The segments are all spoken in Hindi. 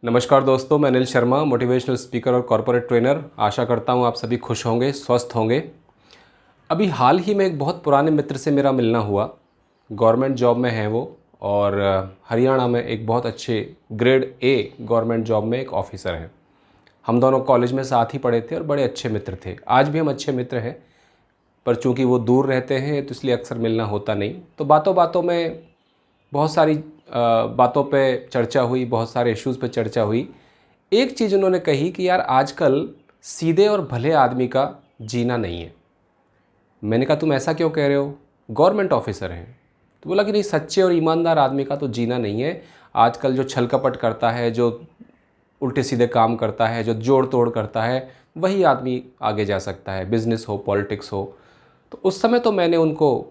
नमस्कार दोस्तों, मैं अनिल शर्मा, मोटिवेशनल स्पीकर और कॉर्पोरेट ट्रेनर। आशा करता हूँ आप सभी खुश होंगे, स्वस्थ होंगे। अभी हाल ही में एक बहुत पुराने मित्र से मेरा मिलना हुआ। गवर्नमेंट जॉब में हैं वो, और हरियाणा में एक बहुत अच्छे ग्रेड ए गवर्नमेंट जॉब में एक ऑफिसर हैं। हम दोनों कॉलेज में साथ ही पढ़े थे और बड़े अच्छे मित्र थे। आज भी हम अच्छे मित्र हैं, पर चूंकि वो दूर रहते हैं तो इसलिए अक्सर मिलना होता नहीं। तो बातों बातों में बहुत सारी बातों पे चर्चा हुई, बहुत सारे इश्यूज़ पे चर्चा हुई। एक चीज़ उन्होंने कही कि यार आजकल सीधे और भले आदमी का जीना नहीं है। मैंने कहा तुम ऐसा क्यों कह रहे हो, गवर्नमेंट ऑफिसर हैं। तो बोला कि नहीं, सच्चे और ईमानदार आदमी का तो जीना नहीं है। आजकल जो छल कपट करता है, जो उल्टे सीधे काम करता है, जो जोड़ तोड़ करता है, वही आदमी आगे जा सकता है, बिज़नेस हो, पॉलिटिक्स हो। तो उस समय तो मैंने उनको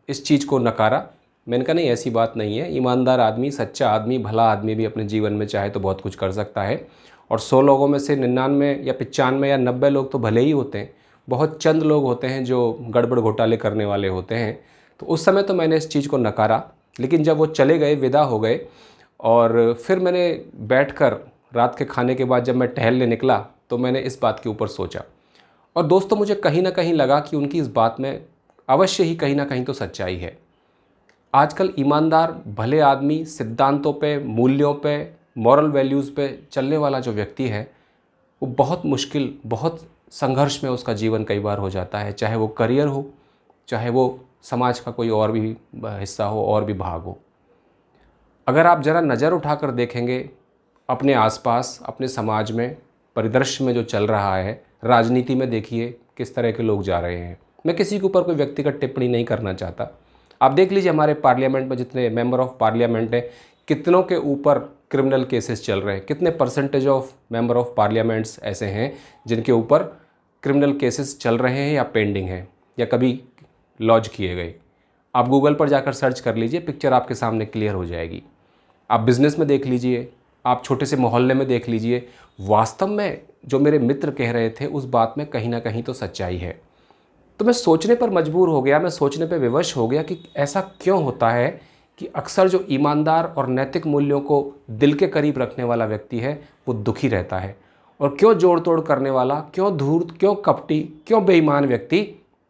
इस चीज़ को नकारा। मैंने कहा नहीं, ऐसी बात नहीं है। ईमानदार आदमी, सच्चा आदमी, भला आदमी भी अपने जीवन में चाहे तो बहुत कुछ कर सकता है। और 100 लोगों में से 99 या 95 या 90 लोग तो भले ही होते हैं। बहुत चंद लोग होते हैं जो गड़बड़ घोटाले करने वाले होते हैं। तो उस समय तो मैंने इस चीज़ को नकारा। लेकिन जब वो चले गए, विदा हो गए, और फिर मैंने बैठकर रात के खाने के बाद जब मैं टहलने निकला तो मैंने इस बात के ऊपर सोचा। और दोस्तों, मुझे कहीं ना कहीं लगा कि उनकी इस बात में अवश्य ही कहीं ना कहीं तो सच्चाई है। आजकल ईमानदार, भले आदमी, सिद्धांतों पे, मूल्यों पे, मॉरल वैल्यूज़ पे चलने वाला जो व्यक्ति है, वो बहुत मुश्किल, बहुत संघर्ष में उसका जीवन कई बार हो जाता है। चाहे वो करियर हो, चाहे वो समाज का कोई और भी हिस्सा हो और भी भाग हो। अगर आप ज़रा नज़र उठाकर देखेंगे अपने आसपास, अपने समाज में, परिदृश्य में जो चल रहा है, राजनीति में देखिए किस तरह के लोग जा रहे हैं। मैं किसी के ऊपर कोई व्यक्तिगत टिप्पणी नहीं करना चाहता। आप देख लीजिए हमारे पार्लियामेंट में जितने मेंबर ऑफ पार्लियामेंट हैं, कितनों के ऊपर क्रिमिनल केसेस चल रहे हैं। कितने percentage of member of parliaments ऐसे हैं जिनके ऊपर क्रिमिनल केसेस चल रहे हैं या पेंडिंग हैं या कभी लॉन्च किए गए। आप गूगल पर जाकर सर्च कर लीजिए, पिक्चर आपके सामने क्लियर हो जाएगी। आप बिज़नेस में देख लीजिए, आप छोटे से मोहल्ले में देख लीजिए। वास्तव में जो मेरे मित्र कह रहे थे उस बात में कहीं ना कहीं तो सच्चाई है। तो मैं सोचने पर मजबूर हो गया, मैं सोचने पर विवश हो गया कि ऐसा क्यों होता है कि अक्सर जो ईमानदार और नैतिक मूल्यों को दिल के करीब रखने वाला व्यक्ति है वो दुखी रहता है, और क्यों जोड़ तोड़ करने वाला, क्यों धूर्त, क्यों कपटी, क्यों बेईमान व्यक्ति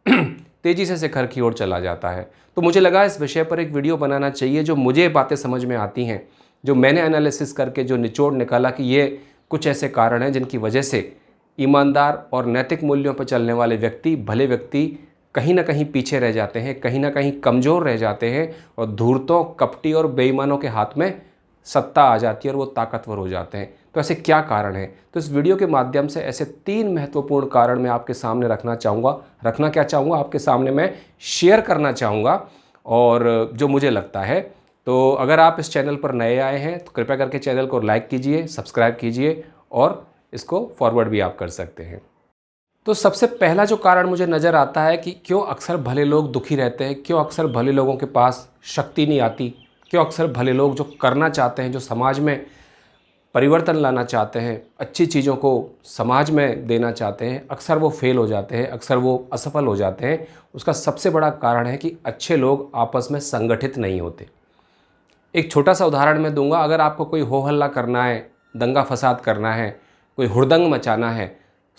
तेज़ी से शिखर की ओर चला जाता है। तो मुझे लगा इस विषय पर एक वीडियो बनाना चाहिए। जो मुझे बातें समझ में आती हैं, जो मैंने एनालिसिस करके जो निचोड़ निकाला कि ये कुछ ऐसे कारण हैं जिनकी वजह से ईमानदार और नैतिक मूल्यों पर चलने वाले व्यक्ति, भले व्यक्ति कहीं ना कहीं पीछे रह जाते हैं, कहीं ना कहीं कमज़ोर रह जाते हैं, और धूर्तों, कपटी और बेईमानों के हाथ में सत्ता आ जाती है और वो ताकतवर हो जाते हैं। तो ऐसे क्या कारण हैं? तो इस वीडियो के माध्यम से ऐसे 3 महत्वपूर्ण कारण मैं आपके सामने रखना चाहूँगा, आपके सामने मैं शेयर करना चाहूँगा, और जो मुझे लगता है। तो अगर आप इस चैनल पर नए आए हैं तो कृपया करके चैनल को लाइक कीजिए, सब्सक्राइब कीजिए, और इसको फॉरवर्ड भी आप कर सकते हैं। तो सबसे पहला जो कारण मुझे नज़र आता है कि क्यों अक्सर भले लोग दुखी रहते हैं, क्यों अक्सर भले लोगों के पास शक्ति नहीं आती, क्यों अक्सर भले लोग जो करना चाहते हैं, जो समाज में परिवर्तन लाना चाहते हैं, अच्छी चीज़ों को समाज में देना चाहते हैं, अक्सर वो फेल हो जाते हैं, अक्सर वो असफल हो जाते हैं। उसका सबसे बड़ा कारण है कि अच्छे लोग आपस में संगठित नहीं होते। एक छोटा सा उदाहरण मैं दूंगा। अगर आपको कोई हो हल्ला करना है, दंगा फसाद करना है, कोई हुड़दंग मचाना है,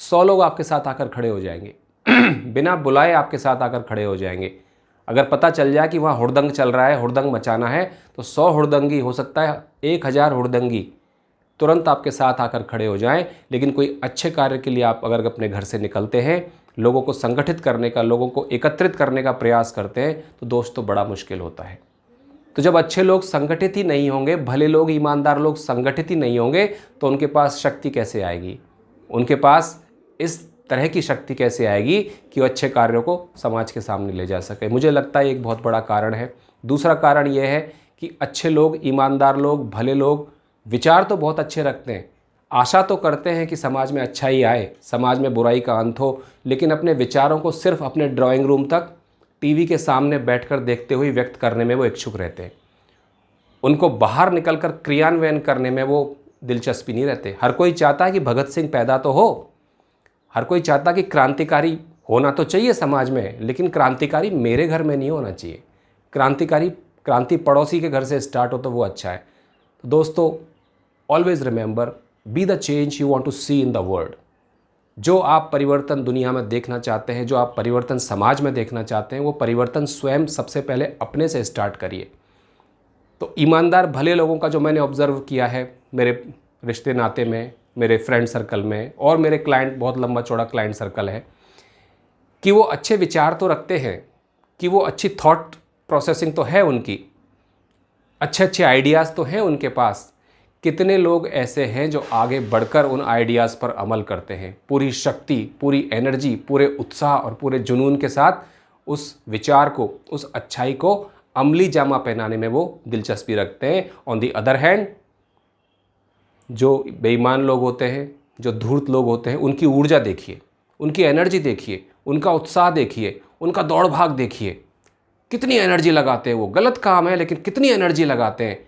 100 लोग आपके साथ आकर खड़े हो जाएंगे बिना बुलाए आपके साथ आकर खड़े हो जाएंगे। अगर पता चल जाए कि वहाँ हुड़दंग चल रहा है, हुड़दंग मचाना है, तो 100 हुड़दंगी, हो सकता है 1000 हुड़दंगी तुरंत आपके साथ आकर खड़े हो जाएं। लेकिन कोई अच्छे कार्य के लिए आप अगर अपने घर से निकलते हैं, लोगों को संगठित करने का, लोगों को एकत्रित करने का प्रयास करते हैं, तो दोस्तों बड़ा मुश्किल होता है। तो जब अच्छे लोग संगठित ही नहीं होंगे, भले लोग, ईमानदार लोग संगठित ही नहीं होंगे, तो उनके पास शक्ति कैसे आएगी? उनके पास इस तरह की शक्ति कैसे आएगी कि वो अच्छे कार्यों को समाज के सामने ले जा सके? मुझे लगता है एक बहुत बड़ा कारण है। दूसरा कारण यह है कि अच्छे लोग, ईमानदार लोग, भले लोग विचार तो बहुत अच्छे रखते हैं, आशा तो करते हैं कि समाज में अच्छाई आए, समाज में बुराई का अंत हो, लेकिन अपने विचारों को सिर्फ अपने ड्राइंग रूम तक, टीवी के सामने बैठकर देखते हुए व्यक्त करने में वो इच्छुक रहते हैं। उनको बाहर निकलकर क्रियान्वयन करने में वो दिलचस्पी नहीं रहते। हर कोई चाहता है कि भगत सिंह पैदा तो हो, हर कोई चाहता है कि क्रांतिकारी होना तो चाहिए समाज में, लेकिन क्रांतिकारी मेरे घर में नहीं होना चाहिए। क्रांति पड़ोसी के घर से स्टार्ट हो तो वो अच्छा है। तो दोस्तों, always remember, be the change you want to see in the world. जो आप परिवर्तन दुनिया में देखना चाहते हैं, जो आप परिवर्तन समाज में देखना चाहते हैं, वो परिवर्तन स्वयं सबसे पहले अपने से स्टार्ट करिए। तो ईमानदार भले लोगों का जो मैंने ऑब्ज़र्व किया है मेरे रिश्ते नाते में, मेरे फ्रेंड सर्कल में, और मेरे क्लाइंट, बहुत लंबा चौड़ा क्लाइंट सर्कल है, कि वो अच्छे विचार तो रखते हैं, कि वो अच्छी थॉट प्रोसेसिंग तो है उनकी, अच्छे अच्छे आइडियाज़ तो हैं उनके पास। कितने लोग ऐसे हैं जो आगे बढ़कर उन आइडियाज़ पर अमल करते हैं, पूरी शक्ति, पूरी एनर्जी, पूरे उत्साह और पूरे जुनून के साथ उस विचार को, उस अच्छाई को अमली जामा पहनाने में वो दिलचस्पी रखते हैं। ऑन दी अदर हैंड, जो बेईमान लोग होते हैं, जो धूर्त लोग होते हैं, उनकी ऊर्जा देखिए, उनकी एनर्जी देखिए, उनका उत्साह देखिए, उनका दौड़ भाग देखिए, कितनी एनर्जी लगाते हैं वो। गलत काम है लेकिन कितनी एनर्जी लगाते हैं।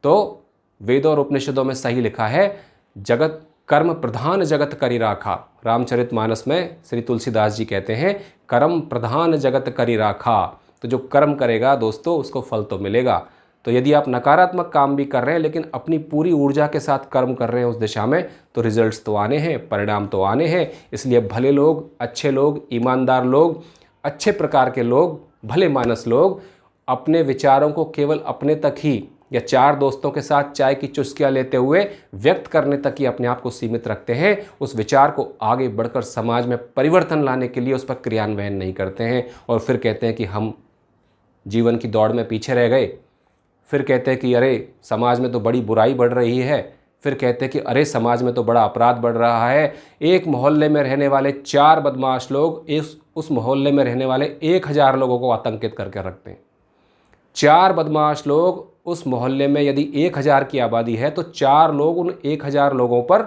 तो वेदों और उपनिषदों में सही लिखा है, जगत कर्म प्रधान जगत करि राखा। रामचरितमानस में श्री तुलसीदास जी कहते हैं, कर्म प्रधान जगत करि राखा। तो जो कर्म करेगा दोस्तों, उसको फल तो मिलेगा। तो यदि आप नकारात्मक काम भी कर रहे हैं लेकिन अपनी पूरी ऊर्जा के साथ कर्म कर रहे हैं उस दिशा में, तो रिजल्ट्स तो आने हैं, परिणाम तो आने हैं। इसलिए भले लोग, अच्छे लोग, ईमानदार लोग, अच्छे प्रकार के लोग, भले मानस लोग अपने विचारों को केवल अपने तक ही, या चार दोस्तों के साथ चाय की चुस्कियाँ लेते हुए व्यक्त करने तक ही अपने आप को सीमित रखते हैं। उस विचार को आगे बढ़कर समाज में परिवर्तन लाने के लिए उस पर क्रियान्वयन नहीं करते हैं, और फिर कहते हैं कि हम जीवन की दौड़ में पीछे रह गए। फिर कहते हैं कि अरे समाज में तो बड़ी बुराई बढ़ रही है। फिर कहते हैं कि अरे समाज में तो बड़ा अपराध बढ़ रहा है। एक मोहल्ले में रहने वाले 4 बदमाश लोग उस मोहल्ले में रहने वाले 1000 लोगों को आतंकित करके रखते हैं। 4 बदमाश लोग उस मोहल्ले में, यदि 1000 की आबादी है तो 4 लोग उन 1000 लोगों पर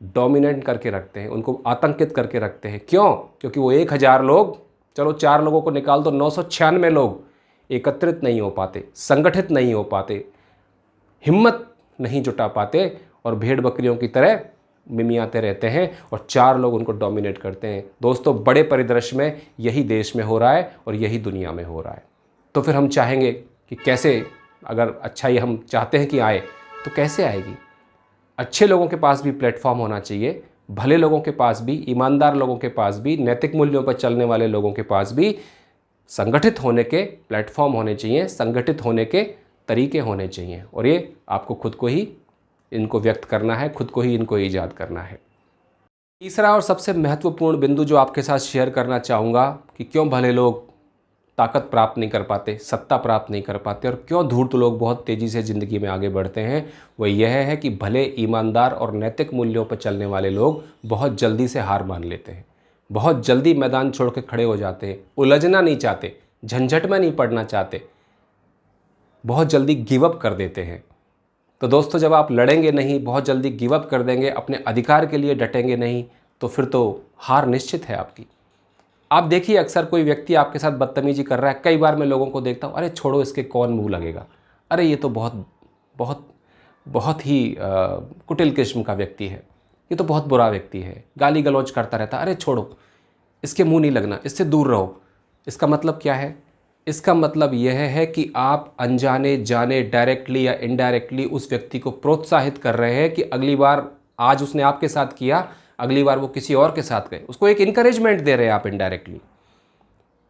डोमिनेट करके रखते हैं, उनको आतंकित करके रखते हैं। क्यों? क्योंकि वो 1000 लोग, चलो 4 लोगों को निकाल दो, 996 लोग एकत्रित नहीं हो पाते, संगठित नहीं हो पाते, हिम्मत नहीं जुटा पाते, और भेड़ बकरियों की तरह मिमियाते रहते हैं, और 4 लोग उनको डोमिनेट करते हैं। दोस्तों, बड़े परिदृश्य में यही देश में हो रहा है और यही दुनिया में हो रहा है। तो फिर हम चाहेंगे कि कैसे, अगर अच्छाई हम चाहते हैं कि आए, तो कैसे आएगी? अच्छे लोगों के पास भी प्लेटफॉर्म होना चाहिए, भले लोगों के पास भी, ईमानदार लोगों के पास भी, नैतिक मूल्यों पर चलने वाले लोगों के पास भी संगठित होने के प्लेटफॉर्म होने चाहिए, संगठित होने के तरीके होने चाहिए, और ये आपको खुद को ही इनको व्यक्त करना है, खुद को ही इनको ईजाद करना है। तीसरा और सबसे महत्वपूर्ण बिंदु जो आपके साथ शेयर करना चाहूँगा कि क्यों भले लोग ताकत प्राप्त नहीं कर पाते, सत्ता प्राप्त नहीं कर पाते, और क्यों धूर्त लोग बहुत तेज़ी से ज़िंदगी में आगे बढ़ते हैं, वह यह है कि भले ईमानदार और नैतिक मूल्यों पर चलने वाले लोग बहुत जल्दी से हार मान लेते हैं, बहुत जल्दी मैदान छोड़ के खड़े हो जाते हैं, उलझना नहीं चाहते, झंझट में नहीं पड़ना चाहते, बहुत जल्दी गिव अप कर देते हैं। तो दोस्तों, जब आप लड़ेंगे नहीं, बहुत जल्दी गिव अप कर देंगे, अपने अधिकार के लिए डटेंगे नहीं, तो फिर तो हार निश्चित है आपकी। आप देखिए, अक्सर कोई व्यक्ति आपके साथ बदतमीजी कर रहा है, कई बार मैं लोगों को देखता हूँ, अरे छोड़ो इसके कौन मुंह लगेगा, अरे ये तो बहुत बहुत बहुत ही कुटिल किस्म का व्यक्ति है, ये तो बहुत बुरा व्यक्ति है, गाली गलौज करता रहता, अरे छोड़ो इसके मुंह नहीं लगना, इससे दूर रहो। इसका मतलब क्या है? इसका मतलब यह है कि आप अनजाने जाने, डायरेक्टली या इनडायरेक्टली उस व्यक्ति को प्रोत्साहित कर रहे हैं कि अगली बार, आज उसने आपके साथ किया, अगली बार वो किसी और के साथ गए, उसको एक इनकरेजमेंट दे रहे हैं आप इनडायरेक्टली।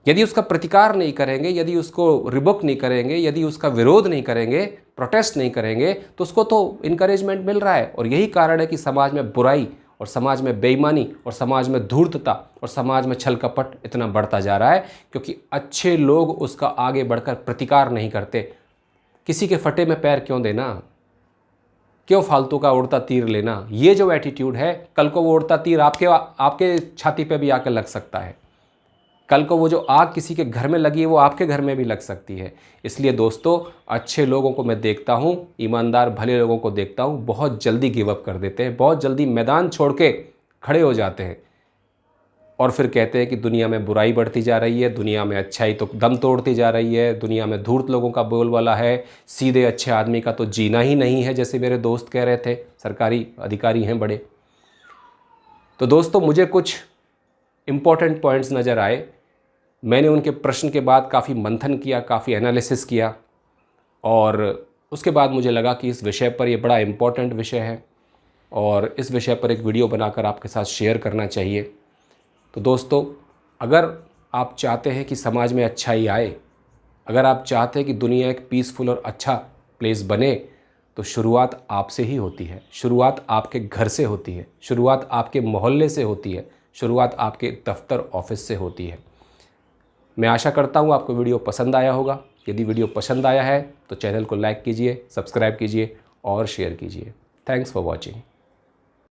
यदि उसका प्रतिकार नहीं करेंगे, यदि उसको रिबुक नहीं करेंगे, यदि उसका विरोध नहीं करेंगे, प्रोटेस्ट नहीं करेंगे, तो उसको तो इनकरेजमेंट मिल रहा है। और यही कारण है कि समाज में बुराई, और समाज में बेईमानी, और समाज में धूर्तता, और समाज में छल कपट इतना बढ़ता जा रहा है, क्योंकि अच्छे लोग उसका आगे बढ़कर प्रतिकार नहीं करते। किसी के फटे में पैर क्यों देना, क्यों फालतू का उड़ता तीर लेना? ये जो एटीट्यूड है, कल को वो उड़ता तीर आपके छाती पे भी आकर लग सकता है। कल को वो जो आग किसी के घर में लगी है, वो आपके घर में भी लग सकती है। इसलिए दोस्तों, अच्छे लोगों को मैं देखता हूँ, ईमानदार भले लोगों को देखता हूँ, बहुत जल्दी गिव अप कर देते हैं, बहुत जल्दी मैदान छोड़ के खड़े हो जाते हैं, और फिर कहते हैं कि दुनिया में बुराई बढ़ती जा रही है, दुनिया में अच्छाई तो दम तोड़ती जा रही है, दुनिया में धूर्त लोगों का बोलबाला है, सीधे अच्छे आदमी का तो जीना ही नहीं है, जैसे मेरे दोस्त कह रहे थे, सरकारी अधिकारी हैं बड़े। तो दोस्तों, मुझे कुछ इम्पोर्टेंट पॉइंट्स नज़र आए। मैंने उनके प्रश्न के बाद काफ़ी मंथन किया, काफ़ी एनालिसिस किया, और उसके बाद मुझे लगा कि इस विषय पर ये बड़ा इम्पोर्टेंट विषय है और इस विषय पर एक वीडियो बनाकर आपके साथ शेयर करना चाहिए। तो दोस्तों, अगर आप चाहते हैं कि समाज में अच्छाई आए, अगर आप चाहते हैं कि दुनिया एक पीसफुल और अच्छा प्लेस बने, तो शुरुआत आपसे ही होती है, शुरुआत आपके घर से होती है, शुरुआत आपके मोहल्ले से होती है, शुरुआत आपके दफ्तर ऑफिस से होती है। मैं आशा करता हूँ आपको वीडियो पसंद आया होगा। यदि वीडियो पसंद आया है तो चैनल को लाइक कीजिए, सब्सक्राइब कीजिए और शेयर कीजिए। Thanks for watching.